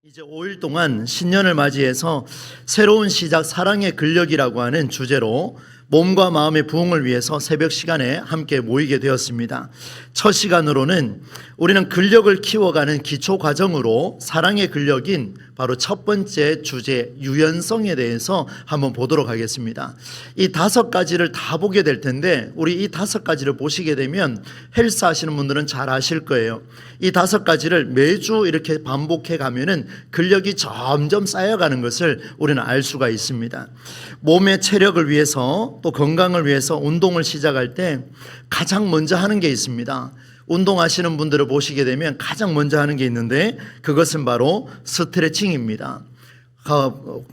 이제 5일 동안 신년을 맞이해서 새로운 시작 사랑의 근력이라고 하는 주제로 몸과 마음의 부흥을 위해서 새벽 시간에 함께 모이게 되었습니다. 첫 시간으로는 우리는 근력을 키워가는 기초 과정으로 사랑의 근력인 바로 첫 번째 주제 유연성에 대해서 한번 보도록 하겠습니다. 이 5가지를 다 보게 될 텐데 우리 이 5가지를 보시게 되면 헬스 하시는 분들은 잘 아실 거예요. 이 5가지를 매주 이렇게 반복해 가면은 근력이 점점 쌓여가는 것을 우리는 알 수가 있습니다. 몸의 체력을 위해서 또 건강을 위해서 운동을 시작할 때 가장 먼저 하는 게 있습니다. 운동하시는 분들을 보시게 되면 가장 먼저 하는 게 있는데 그것은 바로 스트레칭입니다.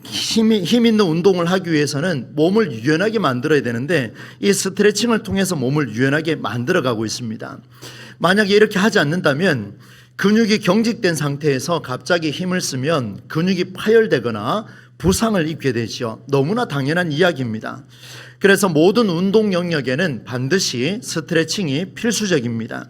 힘 있는 운동을 하기 위해서는 몸을 유연하게 만들어야 되는데 이 스트레칭을 통해서 몸을 유연하게 만들어가고 있습니다. 만약에 이렇게 하지 않는다면 근육이 경직된 상태에서 갑자기 힘을 쓰면 근육이 파열되거나 부상을 입게 되죠. 너무나 당연한 이야기입니다. 그래서 모든 운동 영역에는 반드시 스트레칭이 필수적입니다.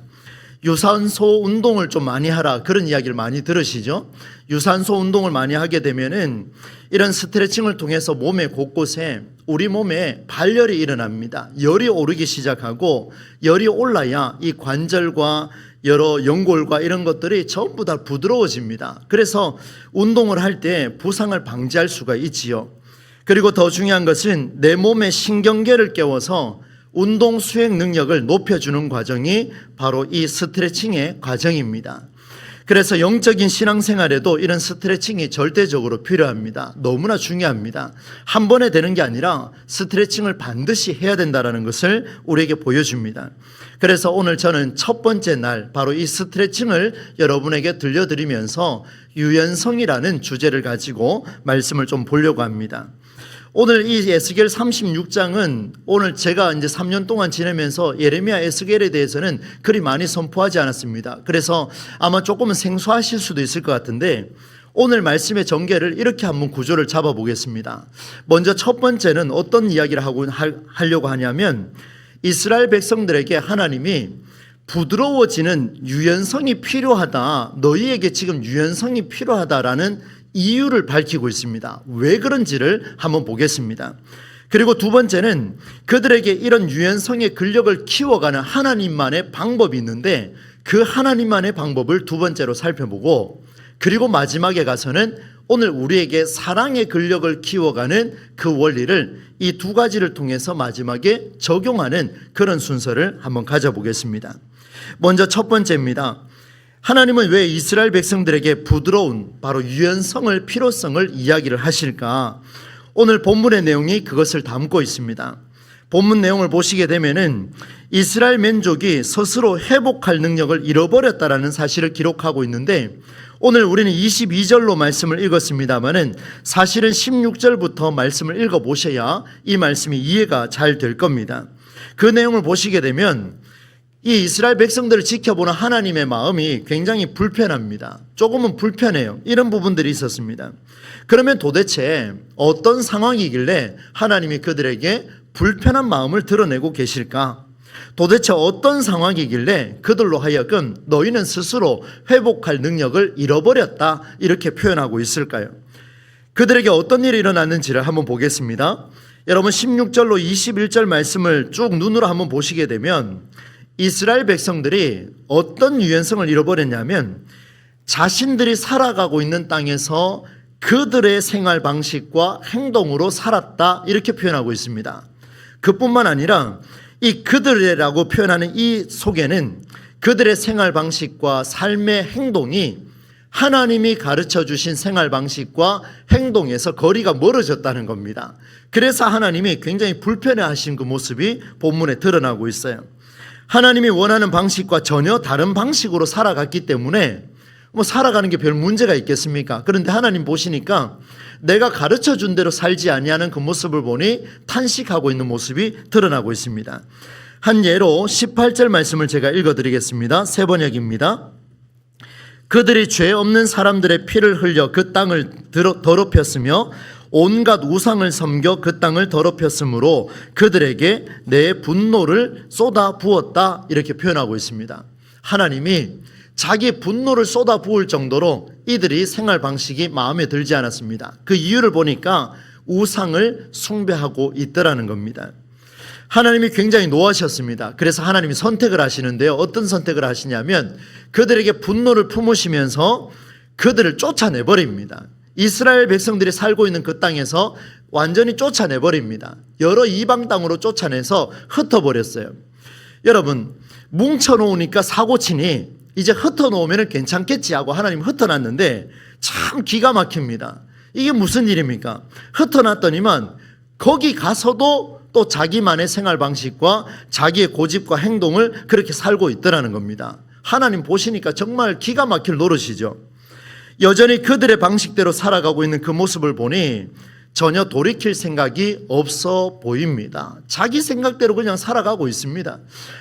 유산소 운동을 좀 많이 하라 그런 이야기를 많이 들으시죠. 유산소 운동을 많이 하게 되면은 이런 스트레칭을 통해서 몸의 곳곳에 우리 몸에 발열이 일어납니다. 열이 오르기 시작하고 열이 올라야 이 관절과 여러 연골과 이런 것들이 전부 다 부드러워집니다. 그래서 운동을 할 때 부상을 방지할 수가 있지요. 그리고 더 중요한 것은 내 몸의 신경계를 깨워서 운동 수행 능력을 높여주는 과정이 바로 이 스트레칭의 과정입니다. 그래서 영적인 신앙생활에도 이런 스트레칭이 절대적으로 필요합니다. 너무나 중요합니다. 한 번에 되는 게 아니라 스트레칭을 반드시 해야 된다는 것을 우리에게 보여줍니다. 그래서 오늘 저는 첫 번째 날 바로 이 스트레칭을 여러분에게 들려드리면서 유연성이라는 주제를 가지고 말씀을 좀 보려고 합니다. 오늘 이 에스겔 36장은 오늘 제가 이제 3년 동안 지내면서 예레미야 에스겔에 대해서는 그리 많이 선포하지 않았습니다. 그래서 아마 조금은 생소하실 수도 있을 것 같은데 오늘 말씀의 전개를 이렇게 한번 구조를 잡아보겠습니다. 먼저 첫 번째는 어떤 이야기를 하려고 하냐면 이스라엘 백성들에게 하나님이 부드러워지는 유연성이 필요하다. 너희에게 지금 유연성이 필요하다라는 이유를 밝히고 있습니다. 왜 그런지를 한번 보겠습니다. 그리고 두 번째는 그들에게 이런 유연성의 근력을 키워가는 하나님만의 방법이 있는데 그 하나님만의 방법을 두 번째로 살펴보고 그리고 마지막에 가서는 오늘 우리에게 사랑의 근력을 키워가는 그 원리를 이 2가지를 통해서 마지막에 적용하는 그런 순서를 한번 가져보겠습니다. 먼저 첫 번째입니다. 하나님은 왜 이스라엘 백성들에게 부드러운 바로 유연성을 필요성을 이야기를 하실까? 오늘 본문의 내용이 그것을 담고 있습니다. 본문 내용을 보시게 되면은 이스라엘 민족이 스스로 회복할 능력을 잃어버렸다라는 사실을 기록하고 있는데 오늘 우리는 22절로 말씀을 읽었습니다만은 사실은 16절부터 말씀을 읽어보셔야 이 말씀이 이해가 잘 될 겁니다. 그 내용을 보시게 되면 이 이스라엘 백성들을 지켜보는 하나님의 마음이 굉장히 불편합니다. 조금은 불편해요. 이런 부분들이 있었습니다. 그러면 도대체 어떤 상황이길래 하나님이 그들에게 불편한 마음을 드러내고 계실까? 도대체 어떤 상황이길래 그들로 하여금 너희는 스스로 회복할 능력을 잃어버렸다 이렇게 표현하고 있을까요? 그들에게 어떤 일이 일어났는지를 한번 보겠습니다. 여러분 16절로 21절 말씀을 쭉 눈으로 한번 보시게 되면 이스라엘 백성들이 어떤 유연성을 잃어버렸냐면 자신들이 살아가고 있는 땅에서 그들의 생활 방식과 행동으로 살았다 이렇게 표현하고 있습니다. 그뿐만 아니라 이 그들이라고 표현하는 이 속에는 그들의 생활 방식과 삶의 행동이 하나님이 가르쳐 주신 생활 방식과 행동에서 거리가 멀어졌다는 겁니다. 그래서 하나님이 굉장히 불편해하신 그 모습이 본문에 드러나고 있어요. 하나님이 원하는 방식과 전혀 다른 방식으로 살아갔기 때문에 살아가는 게 별 문제가 있겠습니까? 그런데 하나님 보시니까 내가 가르쳐 준 대로 살지 아니하는 그 모습을 보니 탄식하고 있는 모습이 드러나고 있습니다. 한 예로 18절 말씀을 제가 읽어드리겠습니다. 새 번역입니다. 그들이 죄 없는 사람들의 피를 흘려 그 땅을 더럽혔으며 온갖 우상을 섬겨 그 땅을 더럽혔으므로 그들에게 내 분노를 쏟아 부었다 이렇게 표현하고 있습니다. 하나님이 자기 분노를 쏟아부을 정도로 이들이 생활 방식이 마음에 들지 않았습니다. 그 이유를 보니까 우상을 숭배하고 있더라는 겁니다. 하나님이 굉장히 노하셨습니다. 그래서 하나님이 선택을 하시는데요. 어떤 선택을 하시냐면 그들에게 분노를 품으시면서 그들을 쫓아내버립니다. 이스라엘 백성들이 살고 있는 그 땅에서 완전히 쫓아내버립니다. 여러 이방 땅으로 쫓아내서 흩어버렸어요. 여러분, 뭉쳐놓으니까 사고치니 이제 흩어놓으면 괜찮겠지 하고 하나님 흩어놨는데 참 기가 막힙니다. 이게 무슨 일입니까? 흩어놨더니만 거기 가서도 또 자기만의 생활 방식과 자기의 고집과 행동을 그렇게 살고 있더라는 겁니다. 하나님 보시니까 정말 기가 막힐 노릇이죠. 여전히 그들의 방식대로 살아가고 있는 그 모습을 보니 전혀 돌이킬 생각이 없어 보입니다. 자기 생각대로 그냥 살아가고 있습니다.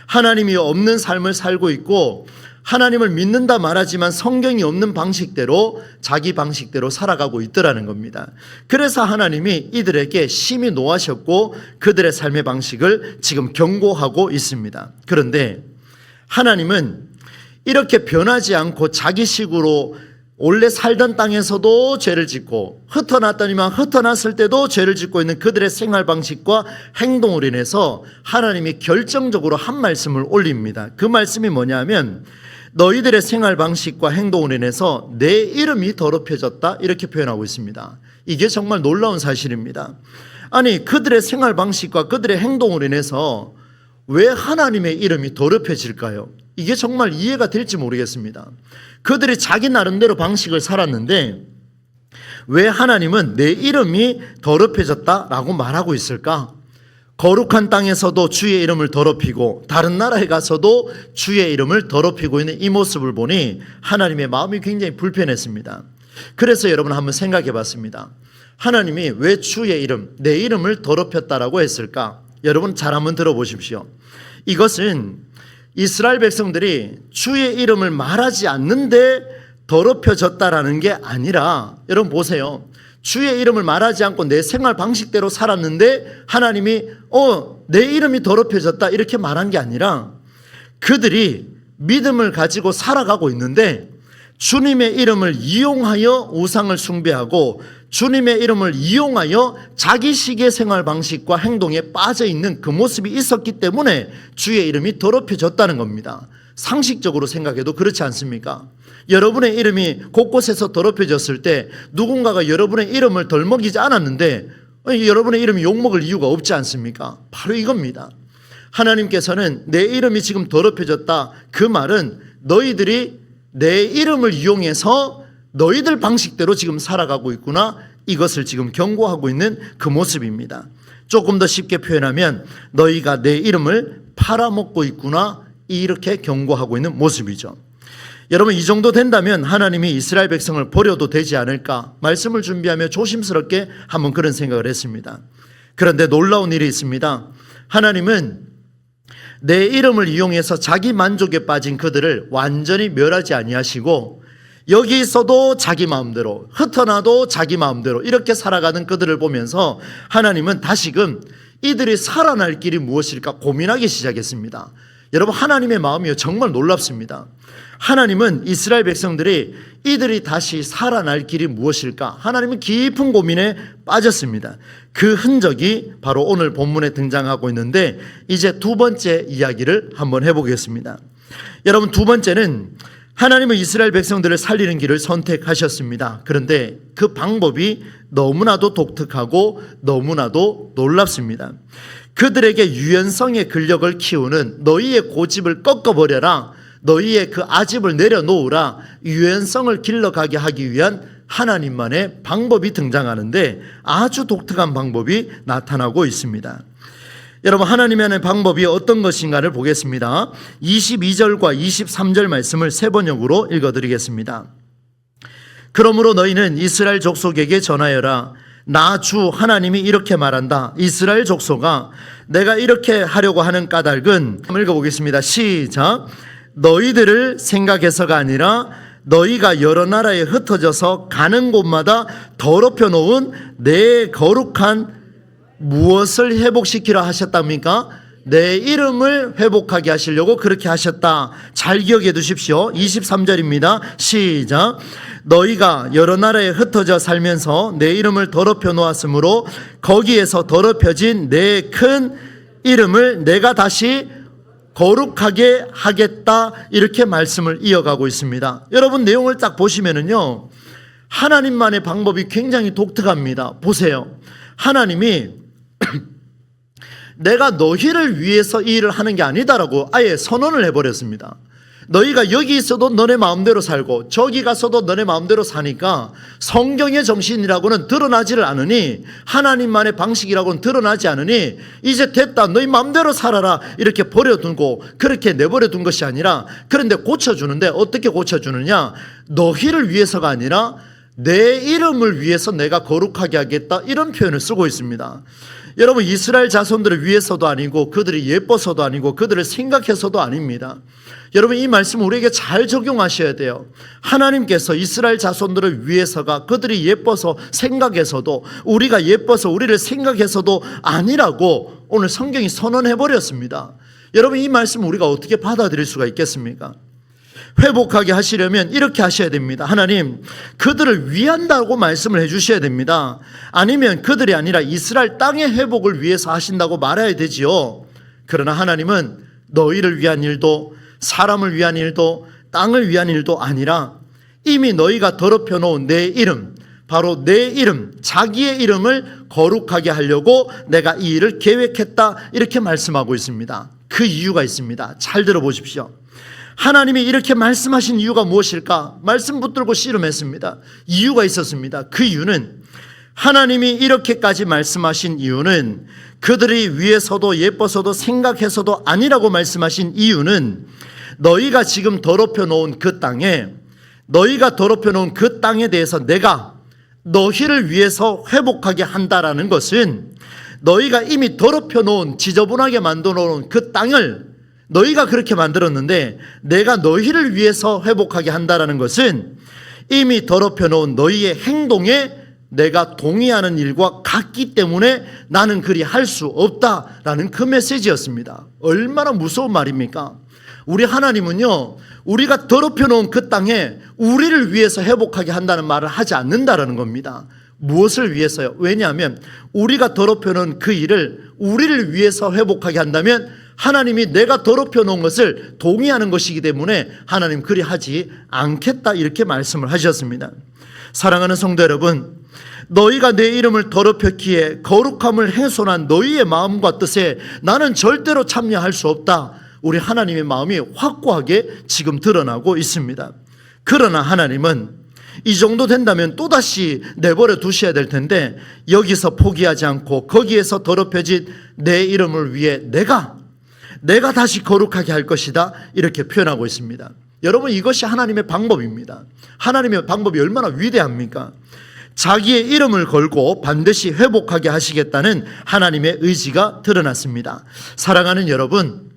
하나님이 없는 삶을 살고 있고 하나님을 믿는다 말하지만 성경이 없는 방식대로 자기 방식대로 살아가고 있더라는 겁니다. 그래서 하나님이 이들에게 심히 노하셨고 그들의 삶의 방식을 지금 경고하고 있습니다. 그런데 하나님은 이렇게 변하지 않고 자기식으로 원래 살던 땅에서도 죄를 짓고 흩어놨더니만 흩어놨을 때도 죄를 짓고 있는 그들의 생활 방식과 행동으로 인해서 하나님이 결정적으로 한 말씀을 올립니다. 그 말씀이 뭐냐면 너희들의 생활 방식과 행동으로 인해서 내 이름이 더럽혀졌다 이렇게 표현하고 있습니다. 이게 정말 놀라운 사실입니다. 아니 그들의 생활 방식과 그들의 행동으로 인해서 왜 하나님의 이름이 더럽혀질까요? 이게 정말 이해가 될지 모르겠습니다. 그들이 자기 나름대로 방식을 살았는데 왜 하나님은 내 이름이 더럽혀졌다라고 말하고 있을까? 거룩한 땅에서도 주의 이름을 더럽히고 다른 나라에 가서도 주의 이름을 더럽히고 있는 이 모습을 보니 하나님의 마음이 굉장히 불편했습니다. 그래서 여러분 한번 생각해 봤습니다. 하나님이 왜 주의 이름, 내 이름을 더럽혔다라고 했을까? 여러분 잘 한번 들어보십시오. 이것은 이스라엘 백성들이 주의 이름을 말하지 않는데 더럽혀졌다라는 게 아니라 여러분 보세요. 주의 이름을 말하지 않고 내 생활 방식대로 살았는데 하나님이 내 이름이 더럽혀졌다 이렇게 말한 게 아니라 그들이 믿음을 가지고 살아가고 있는데 주님의 이름을 이용하여 우상을 숭배하고 주님의 이름을 이용하여 자기식의 생활 방식과 행동에 빠져 있는 그 모습이 있었기 때문에 주의 이름이 더럽혀졌다는 겁니다. 상식적으로 생각해도 그렇지 않습니까? 여러분의 이름이 곳곳에서 더럽혀졌을 때 누군가가 여러분의 이름을 덜먹이지 않았는데 여러분의 이름이 욕먹을 이유가 없지 않습니까? 바로 이겁니다. 하나님께서는 내 이름이 지금 더럽혀졌다. 그 말은 너희들이 내 이름을 이용해서 너희들 방식대로 지금 살아가고 있구나. 이것을 지금 경고하고 있는 그 모습입니다. 조금 더 쉽게 표현하면 너희가 내 이름을 팔아먹고 있구나. 이렇게 경고하고 있는 모습이죠. 여러분 이 정도 된다면 하나님이 이스라엘 백성을 버려도 되지 않을까 말씀을 준비하며 조심스럽게 한번 그런 생각을 했습니다. 그런데 놀라운 일이 있습니다. 하나님은 내 이름을 이용해서 자기 만족에 빠진 그들을 완전히 멸하지 아니하시고 여기 있어도 자기 마음대로 흩어나도 자기 마음대로 이렇게 살아가는 그들을 보면서 하나님은 다시금 이들이 살아날 길이 무엇일까 고민하기 시작했습니다. 여러분 하나님의 마음이 정말 놀랍습니다. 하나님은 이스라엘 백성들이 이들이 다시 살아날 길이 무엇일까 하나님은 깊은 고민에 빠졌습니다. 그 흔적이 바로 오늘 본문에 등장하고 있는데 이제 두 번째 이야기를 한번 해보겠습니다. 여러분 두 번째는 하나님은 이스라엘 백성들을 살리는 길을 선택하셨습니다. 그런데 그 방법이 너무나도 독특하고 너무나도 놀랍습니다. 그들에게 유연성의 근력을 키우는 너희의 고집을 꺾어버려라. 너희의 그 아집을 내려놓으라. 유연성을 길러가게 하기 위한 하나님만의 방법이 등장하는데 아주 독특한 방법이 나타나고 있습니다. 여러분 하나님의 방법이 어떤 것인가를 보겠습니다. 22절과 23절 말씀을 세 번역으로 읽어드리겠습니다. 그러므로 너희는 이스라엘 족속에게 전하여라. 나 주 하나님이 이렇게 말한다. 이스라엘 족속아 내가 이렇게 하려고 하는 까닭은 읽어보겠습니다. 시작. 너희들을 생각해서가 아니라 너희가 여러 나라에 흩어져서 가는 곳마다 더럽혀 놓은 내 거룩한 무엇을 회복시키라 하셨답니까? 내 이름을 회복하게 하시려고 그렇게 하셨다. 잘 기억해 두십시오. 23절입니다. 시작. 너희가 여러 나라에 흩어져 살면서 내 이름을 더럽혀 놓았으므로 거기에서 더럽혀진 내 큰 이름을 내가 다시 거룩하게 하겠다. 이렇게 말씀을 이어가고 있습니다. 여러분 내용을 딱 보시면은요, 하나님만의 방법이 굉장히 독특합니다. 보세요. 하나님이 내가 너희를 위해서 이 일을 하는 게 아니다라고 아예 선언을 해버렸습니다. 너희가 여기 있어도 너네 마음대로 살고 저기 가서도 너네 마음대로 사니까 성경의 정신이라고는 드러나지를 않으니, 하나님만의 방식이라고는 드러나지 않으니 이제 됐다, 너희 마음대로 살아라 이렇게 버려두고 그렇게 내버려둔 것이 아니라, 그런데 고쳐주는데 어떻게 고쳐주느냐, 너희를 위해서가 아니라 내 이름을 위해서 내가 거룩하게 하겠다, 이런 표현을 쓰고 있습니다. 여러분 이스라엘 자손들을 위해서도 아니고 그들이 예뻐서도 아니고 그들을 생각해서도 아닙니다. 여러분 이 말씀 우리에게 잘 적용하셔야 돼요. 하나님께서 이스라엘 자손들을 위해서가 그들이 예뻐서 생각해서도, 우리가 예뻐서 우리를 생각해서도 아니라고 오늘 성경이 선언해버렸습니다. 여러분 이 말씀 우리가 어떻게 받아들일 수가 있겠습니까? 회복하게 하시려면 이렇게 하셔야 됩니다. 하나님 그들을 위한다고 말씀을 해주셔야 됩니다. 아니면 그들이 아니라 이스라엘 땅의 회복을 위해서 하신다고 말해야 되지요. 그러나 하나님은 너희를 위한 일도 사람을 위한 일도 땅을 위한 일도 아니라 이미 너희가 더럽혀 놓은 내 이름, 바로 내 이름, 자기의 이름을 거룩하게 하려고 내가 이 일을 계획했다, 이렇게 말씀하고 있습니다. 그 이유가 있습니다. 잘 들어보십시오. 하나님이 이렇게 말씀하신 이유가 무엇일까? 말씀 붙들고 씨름했습니다. 이유가 있었습니다. 그 이유는, 하나님이 이렇게까지 말씀하신 이유는, 그들이 위해서도 예뻐서도 생각해서도 아니라고 말씀하신 이유는, 너희가 지금 더럽혀 놓은 그 땅에, 너희가 더럽혀 놓은 그 땅에 대해서 내가 너희를 위해서 회복하게 한다라는 것은, 너희가 이미 더럽혀 놓은, 지저분하게 만들어 놓은 그 땅을 너희가 그렇게 만들었는데 내가 너희를 위해서 회복하게 한다라는 것은 이미 더럽혀 놓은 너희의 행동에 내가 동의하는 일과 같기 때문에 나는 그리 할 수 없다라는 그 메시지였습니다. 얼마나 무서운 말입니까? 우리 하나님은요, 우리가 더럽혀 놓은 그 땅에 우리를 위해서 회복하게 한다는 말을 하지 않는다라는 겁니다. 무엇을 위해서요? 왜냐하면 우리가 더럽혀 놓은 그 일을 우리를 위해서 회복하게 한다면 하나님이 내가 더럽혀 놓은 것을 동의하는 것이기 때문에 하나님 그리 하지 않겠다, 이렇게 말씀을 하셨습니다. 사랑하는 성도 여러분, 너희가 내 이름을 더럽혔기에 거룩함을 훼손한 너희의 마음과 뜻에 나는 절대로 참여할 수 없다, 우리 하나님의 마음이 확고하게 지금 드러나고 있습니다. 그러나 하나님은 이 정도 된다면 또다시 내버려 두셔야 될 텐데 여기서 포기하지 않고 거기에서 더럽혀진 내 이름을 위해 내가 다시 거룩하게 할 것이다, 이렇게 표현하고 있습니다. 여러분 이것이 하나님의 방법입니다. 하나님의 방법이 얼마나 위대합니까? 자기의 이름을 걸고 반드시 회복하게 하시겠다는 하나님의 의지가 드러났습니다. 사랑하는 여러분,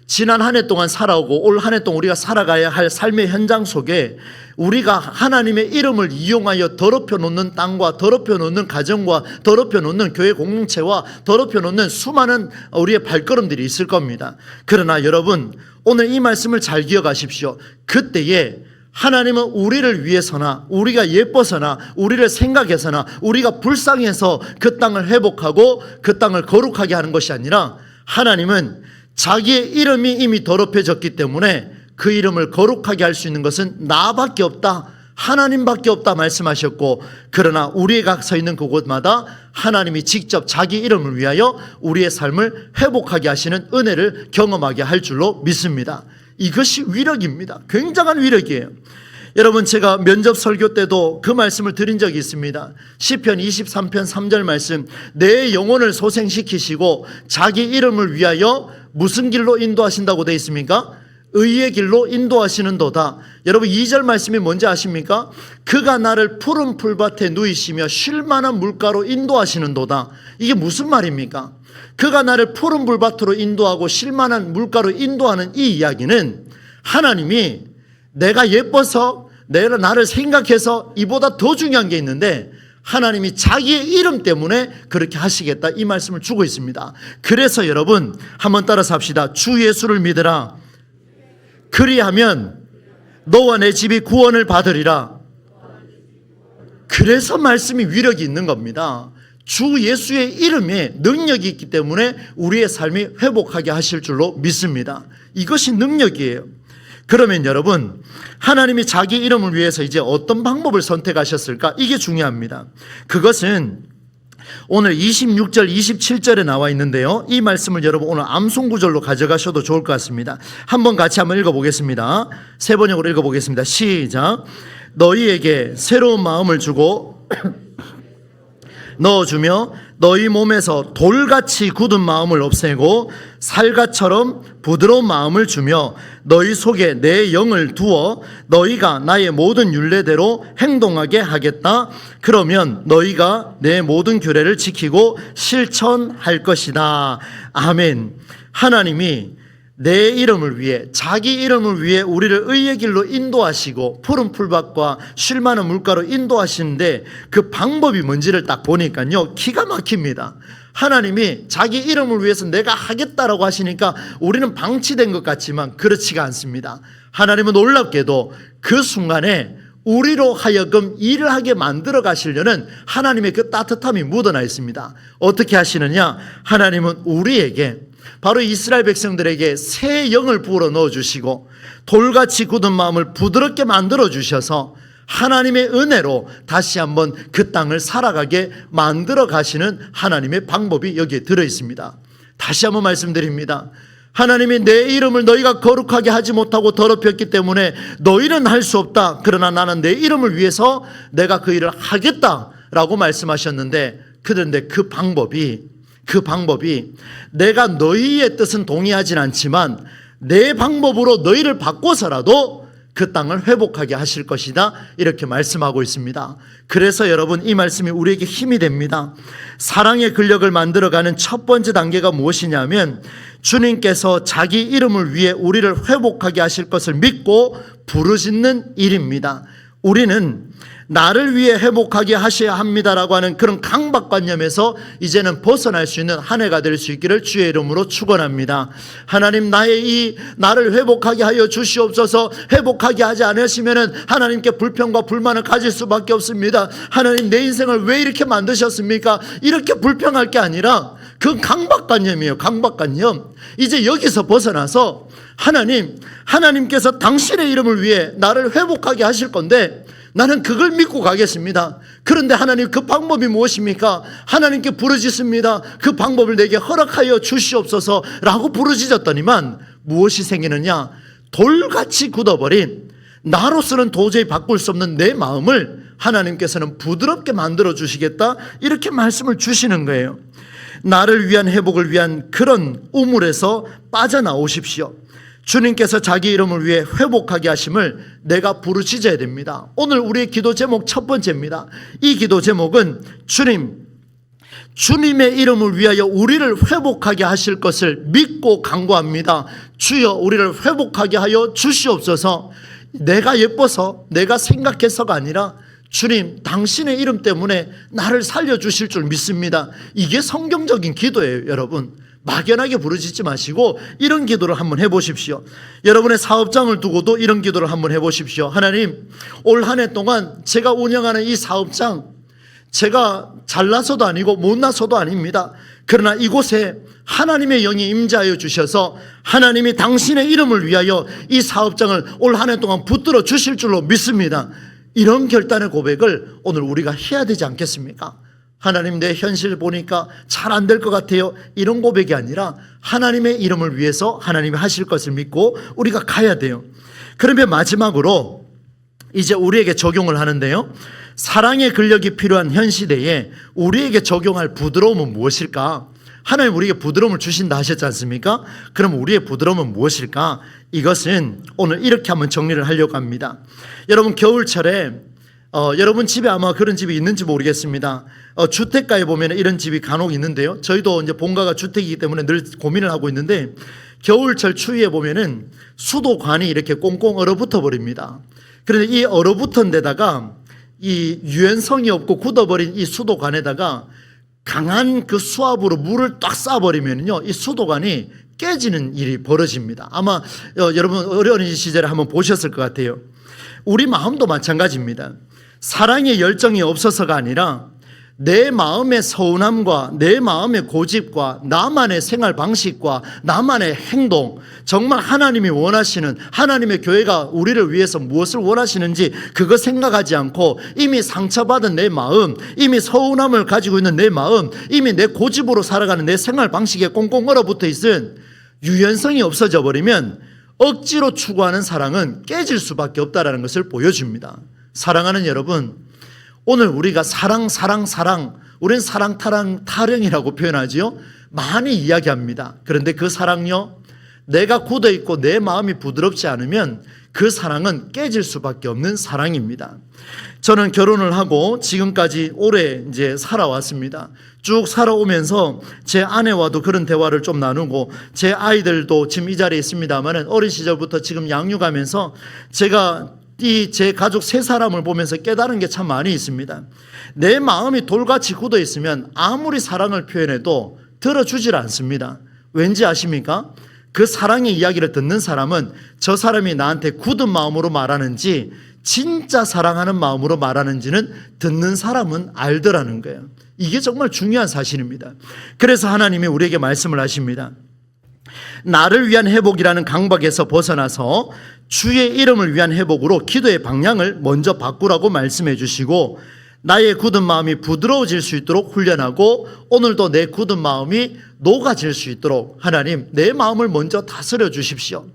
지난 한 해 동안 살아오고 올 한 해 동안 우리가 살아가야 할 삶의 현장 속에 우리가 하나님의 이름을 이용하여 더럽혀 놓는 땅과 더럽혀 놓는 가정과 더럽혀 놓는 교회 공동체와 더럽혀 놓는 수많은 우리의 발걸음들이 있을 겁니다. 그러나 여러분 오늘 이 말씀을 잘 기억하십시오. 그때에 하나님은 우리를 위해서나 우리가 예뻐서나 우리를 생각해서나 우리가 불쌍해서 그 땅을 회복하고 그 땅을 거룩하게 하는 것이 아니라, 하나님은 자기의 이름이 이미 더럽혀졌기 때문에 그 이름을 거룩하게 할 수 있는 것은 나밖에 없다, 하나님밖에 없다 말씀하셨고, 그러나 우리가 서 있는 그곳마다 하나님이 직접 자기 이름을 위하여 우리의 삶을 회복하게 하시는 은혜를 경험하게 할 줄로 믿습니다. 이것이 위력입니다. 굉장한 위력이에요. 여러분 제가 면접 설교 때도 그 말씀을 드린 적이 있습니다. 시편 23편 3절 말씀, 내 영혼을 소생시키시고 자기 이름을 위하여 무슨 길로 인도하신다고 되어 있습니까? 의의 길로 인도하시는도다. 여러분 2절 말씀이 뭔지 아십니까? 그가 나를 푸른 풀밭에 누이시며 쉴만한 물가로 인도하시는도다. 이게 무슨 말입니까? 그가 나를 푸른 풀밭으로 인도하고 쉴만한 물가로 인도하는 이 이야기는, 하나님이 내가 예뻐서 내가 나를 생각해서 이보다 더 중요한 게 있는데, 하나님이 자기의 이름 때문에 그렇게 하시겠다, 이 말씀을 주고 있습니다. 그래서 여러분 한번 따라서 합시다. 주 예수를 믿으라. 그리하면 너와 내 집이 구원을 받으리라. 그래서 말씀이 위력이 있는 겁니다. 주 예수의 이름에 능력이 있기 때문에 우리의 삶이 회복하게 하실 줄로 믿습니다. 이것이 능력이에요. 그러면 여러분, 하나님이 자기 이름을 위해서 이제 어떤 방법을 선택하셨을까? 이게 중요합니다. 그것은 오늘 26절, 27절에 나와 있는데요. 이 말씀을 여러분 오늘 암송구절로 가져가셔도 좋을 것 같습니다. 한번 같이 한번 읽어보겠습니다. 세 번역으로 읽어보겠습니다. 시작. 너희에게 새로운 마음을 주고 넣어주며 너희 몸에서 돌같이 굳은 마음을 없애고 살갗처럼 부드러운 마음을 주며 너희 속에 내 영을 두어 너희가 나의 모든 율례대로 행동하게 하겠다. 그러면 너희가 내 모든 규례를 지키고 실천할 것이다. 아멘. 하나님이 내 이름을 위해, 자기 이름을 위해 우리를 의의 길로 인도하시고 푸른 풀밭과 쉴 만한 물가로 인도하시는데 그 방법이 뭔지를 딱 보니까요, 기가 막힙니다. 하나님이 자기 이름을 위해서 내가 하겠다라고 하시니까 우리는 방치된 것 같지만 그렇지가 않습니다. 하나님은 놀랍게도 그 순간에 우리로 하여금 일을 하게 만들어 가시려는 하나님의 그 따뜻함이 묻어나 있습니다. 어떻게 하시느냐? 하나님은 우리에게, 바로 이스라엘 백성들에게 새 영을 부어 넣어주시고 돌같이 굳은 마음을 부드럽게 만들어 주셔서 하나님의 은혜로 다시 한번 그 땅을 살아가게 만들어 가시는 하나님의 방법이 여기에 들어 있습니다. 다시 한번 말씀드립니다. 하나님이 내 이름을 너희가 거룩하게 하지 못하고 더럽혔기 때문에 너희는 할 수 없다. 그러나 나는 내 이름을 위해서 내가 그 일을 하겠다라고 말씀하셨는데, 그런데 그 방법이 내가 너희의 뜻은 동의하진 않지만 내 방법으로 너희를 바꿔서라도 그 땅을 회복하게 하실 것이다, 이렇게 말씀하고 있습니다. 그래서 여러분, 이 말씀이 우리에게 힘이 됩니다. 사랑의 근력을 만들어가는 첫 번째 단계가 무엇이냐면 주님께서 자기 이름을 위해 우리를 회복하게 하실 것을 믿고 부르짖는 일입니다. 우리는 나를 위해 회복하게 하셔야 합니다라고 하는 그런 강박관념에서 이제는 벗어날 수 있는 한 해가 될 수 있기를 주의 이름으로 축원합니다. 하나님, 나를 회복하게 하여 주시옵소서. 회복하게 하지 않으시면은 하나님께 불평과 불만을 가질 수밖에 없습니다. 하나님, 내 인생을 왜 이렇게 만드셨습니까? 이렇게 불평할 게 아니라 그 강박관념이에요. 강박관념. 이제 여기서 벗어나서 하나님께서 당신의 이름을 위해 나를 회복하게 하실 건데 나는 그걸 믿고 가겠습니다. 그런데 하나님, 그 방법이 무엇입니까? 하나님께 부르짖습니다. 그 방법을 내게 허락하여 주시옵소서 라고 부르짖었더니만 무엇이 생기느냐? 돌같이 굳어버린, 나로서는 도저히 바꿀 수 없는 내 마음을 하나님께서는 부드럽게 만들어 주시겠다, 이렇게 말씀을 주시는 거예요. 나를 위한 회복을 위한 그런 우물에서 빠져나오십시오. 주님께서 자기 이름을 위해 회복하게 하심을 내가 부르짖어야 됩니다. 오늘 우리의 기도 제목 첫 번째입니다. 이 기도 제목은 주님의 이름을 위하여 우리를 회복하게 하실 것을 믿고 간구합니다. 주여, 우리를 회복하게 하여 주시옵소서. 내가 예뻐서, 내가 생각해서가 아니라 주님, 당신의 이름 때문에 나를 살려주실 줄 믿습니다. 이게 성경적인 기도예요, 여러분. 막연하게 부르짖지 마시고 이런 기도를 한번 해보십시오. 여러분의 사업장을 두고도 이런 기도를 한번 해보십시오. 하나님, 올 한 해 동안 제가 운영하는 이 사업장, 제가 잘나서도 아니고 못나서도 아닙니다. 그러나 이곳에 하나님의 영이 임재하여 주셔서 하나님이 당신의 이름을 위하여 이 사업장을 올 한 해 동안 붙들어 주실 줄로 믿습니다. 이런 결단의 고백을 오늘 우리가 해야 되지 않겠습니까? 하나님, 내 현실 보니까 잘 안 될 것 같아요. 이런 고백이 아니라 하나님의 이름을 위해서 하나님이 하실 것을 믿고 우리가 가야 돼요. 그러면 마지막으로 이제 우리에게 적용을 하는데요. 사랑의 근력이 필요한 현 시대에 우리에게 적용할 부드러움은 무엇일까? 하나님 우리에게 부드러움을 주신다 하셨지 않습니까? 그럼 우리의 부드러움은 무엇일까? 이것은 오늘 이렇게 한번 정리를 하려고 합니다. 여러분, 겨울철에 여러분 집에 아마 그런 집이 있는지 모르겠습니다. 주택가에 보면 이런 집이 간혹 있는데요. 저희도 이제 본가가 주택이기 때문에 늘 고민을 하고 있는데, 겨울철 추위에 보면은 수도관이 이렇게 꽁꽁 얼어붙어 버립니다. 그런데 이 얼어붙은 데다가 이 유연성이 없고 굳어버린 이 수도관에다가 강한 그 수압으로 물을 딱 쏴버리면요, 이 수도관이 깨지는 일이 벌어집니다. 아마 여러분 어린이 시절에 한번 보셨을 것 같아요. 우리 마음도 마찬가지입니다. 사랑의 열정이 없어서가 아니라 내 마음의 서운함과 내 마음의 고집과 나만의 생활 방식과 나만의 행동, 정말 하나님이 원하시는, 하나님의 교회가 우리를 위해서 무엇을 원하시는지 그거 생각하지 않고 이미 상처받은 내 마음, 이미 서운함을 가지고 있는 내 마음, 이미 내 고집으로 살아가는 내 생활 방식에 꽁꽁 얼어붙어 있은 유연성이 없어져 버리면 억지로 추구하는 사랑은 깨질 수밖에 없다는 것을 보여줍니다. 사랑하는 여러분, 오늘 우리가 사랑, 우리는 사랑 타령이라고 표현하지요. 많이 이야기합니다. 그런데 그 사랑요, 내가 굳어 있고 내 마음이 부드럽지 않으면 그 사랑은 깨질 수밖에 없는 사랑입니다. 저는 결혼을 하고 지금까지 오래 이제 살아왔습니다. 쭉 살아오면서 제 아내와도 그런 대화를 좀 나누고, 제 아이들도 지금 이 자리에 있습니다만 어린 시절부터 지금 양육하면서 제가 제 가족 세 사람을 보면서 깨달은 게 참 많이 있습니다. 내 마음이 돌같이 굳어 있으면 아무리 사랑을 표현해도 들어주질 않습니다. 왠지 아십니까? 그 사랑의 이야기를 듣는 사람은 저 사람이 나한테 굳은 마음으로 말하는지 진짜 사랑하는 마음으로 말하는지는 듣는 사람은 알더라는 거예요. 이게 정말 중요한 사실입니다. 그래서 하나님이 우리에게 말씀을 하십니다. 나를 위한 회복이라는 강박에서 벗어나서 주의 이름을 위한 회복으로 기도의 방향을 먼저 바꾸라고 말씀해 주시고, 나의 굳은 마음이 부드러워질 수 있도록 훈련하고 오늘도 내 굳은 마음이 녹아질 수 있도록 하나님 내 마음을 먼저 다스려 주십시오.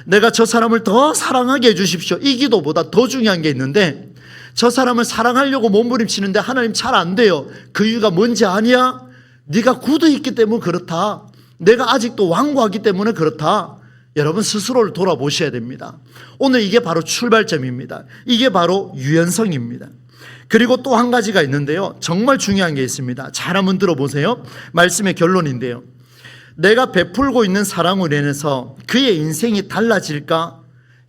내가 저 사람을 더 사랑하게 해 주십시오. 이 기도보다 더 중요한 게 있는데, 저 사람을 사랑하려고 몸부림치는데 하나님 잘 안 돼요. 그 이유가 뭔지 아냐? 네가 굳어 있기 때문에 그렇다. 내가 아직도 완고하기 때문에 그렇다. 여러분 스스로를 돌아보셔야 됩니다. 오늘 이게 바로 출발점입니다. 이게 바로 유연성입니다. 그리고 또 한 가지가 있는데요, 정말 중요한 게 있습니다. 잘 한번 들어보세요. 말씀의 결론인데요, 내가 베풀고 있는 사랑으로 인해서 그의 인생이 달라질까?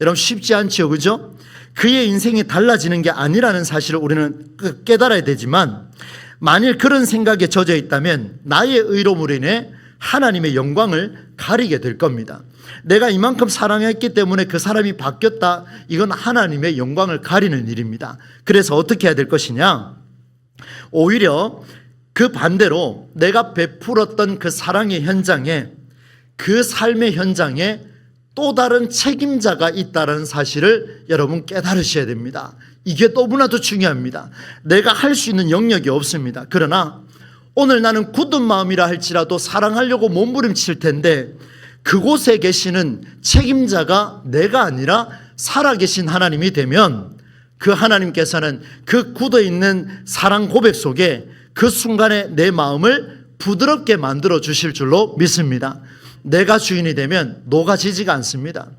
여러분 쉽지 않죠, 그죠? 그의 인생이 달라지는 게 아니라는 사실을 우리는 깨달아야 되지만, 만일 그런 생각에 젖어 있다면 나의 의로움으로 인해 하나님의 영광을 가리게 될 겁니다. 내가 이만큼 사랑했기 때문에 그 사람이 바뀌었다, 이건 하나님의 영광을 가리는 일입니다. 그래서 어떻게 해야 될 것이냐? 오히려 그 반대로 내가 베풀었던 그 사랑의 현장에, 그 삶의 현장에 또 다른 책임자가 있다는 사실을 여러분 깨달으셔야 됩니다. 이게 너무나도 중요합니다. 내가 할 수 있는 영역이 없습니다. 그러나 오늘 나는 굳은 마음이라 할지라도 사랑하려고 몸부림칠 텐데 그곳에 계시는 책임자가 내가 아니라 살아계신 하나님이 되면 그 하나님께서는 그 굳어있는 사랑 고백 속에 그 순간에 내 마음을 부드럽게 만들어 주실 줄로 믿습니다. 내가 주인이 되면 녹아지지가 않습니다.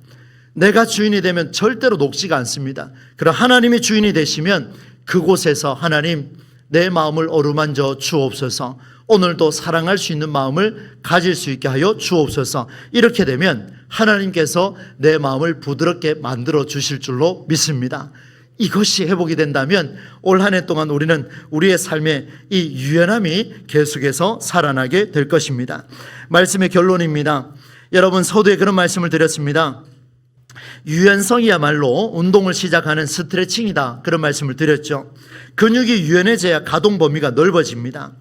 내가 주인이 되면 절대로 녹지가 않습니다. 그럼 하나님이 주인이 되시면 그곳에서 하나님 내 마음을 어루만져 주옵소서, 오늘도 사랑할 수 있는 마음을 가질 수 있게 하여 주옵소서. 이렇게 되면 하나님께서 내 마음을 부드럽게 만들어 주실 줄로 믿습니다. 이것이 회복이 된다면 올 한 해 동안 우리는 우리의 삶에 이 유연함이 계속해서 살아나게 될 것입니다. 말씀의 결론입니다. 여러분 서두에 그런 말씀을 드렸습니다. 유연성이야말로 운동을 시작하는 스트레칭이다, 그런 말씀을 드렸죠. 근육이 유연해져야 가동 범위가 넓어집니다.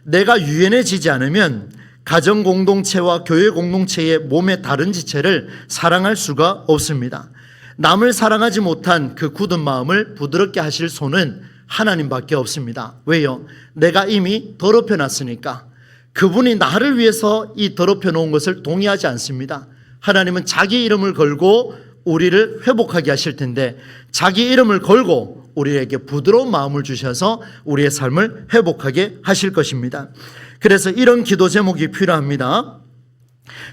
내가 유연해지지 않으면 가정 공동체와 교회 공동체의 몸의 다른 지체를 사랑할 수가 없습니다. 남을 사랑하지 못한 그 굳은 마음을 부드럽게 하실 손은 하나님밖에 없습니다. 왜요? 내가 이미 더럽혀 놨으니까. 그분이 나를 위해서 이 더럽혀 놓은 것을 동의하지 않습니다. 하나님은 자기 이름을 걸고 우리를 회복하게 하실 텐데 자기 이름을 걸고 우리에게 부드러운 마음을 주셔서 우리의 삶을 회복하게 하실 것입니다. 그래서 이런 기도 제목이 필요합니다.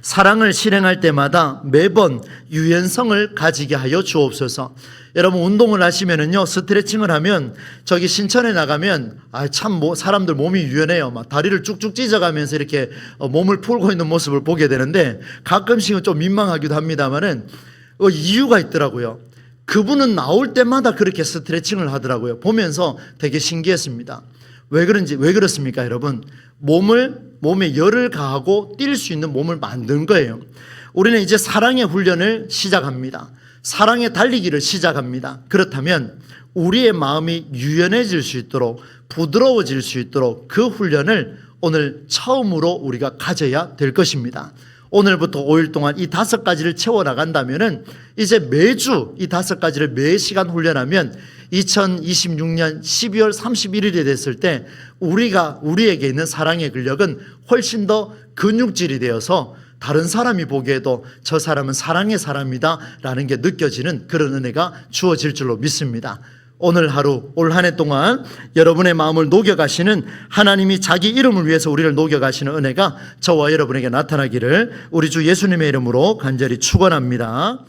사랑을 실행할 때마다 매번 유연성을 가지게 하여 주옵소서. 여러분 운동을 하시면은요, 스트레칭을 하면 저기 신천에 나가면 참 사람들 몸이 유연해요. 막 다리를 쭉쭉 찢어가면서 이렇게 몸을 풀고 있는 모습을 보게 되는데 가끔씩은 좀 민망하기도 합니다만은 이유가 있더라고요. 그분은 나올 때마다 그렇게 스트레칭을 하더라고요. 보면서 되게 신기했습니다. 왜 그렇습니까, 여러분? 몸에 열을 가하고 뛸 수 있는 몸을 만든 거예요. 우리는 이제 사랑의 훈련을 시작합니다. 사랑의 달리기를 시작합니다. 그렇다면 우리의 마음이 유연해질 수 있도록, 부드러워질 수 있도록 그 훈련을 오늘 처음으로 우리가 가져야 될 것입니다. 오늘부터 5일 동안 이 5가지를 채워나간다면 이제 매주 이 5가지를 매 시간 훈련하면 2026년 12월 31일이 됐을 때 우리에게 있는 사랑의 근력은 훨씬 더 근육질이 되어서 다른 사람이 보기에도 저 사람은 사랑의 사람이다 라는 게 느껴지는 그런 은혜가 주어질 줄로 믿습니다. 오늘 하루, 올 한 해 동안 여러분의 마음을 녹여가시는, 하나님이 자기 이름을 위해서 우리를 녹여가시는 은혜가 저와 여러분에게 나타나기를 우리 주 예수님의 이름으로 간절히 축원합니다.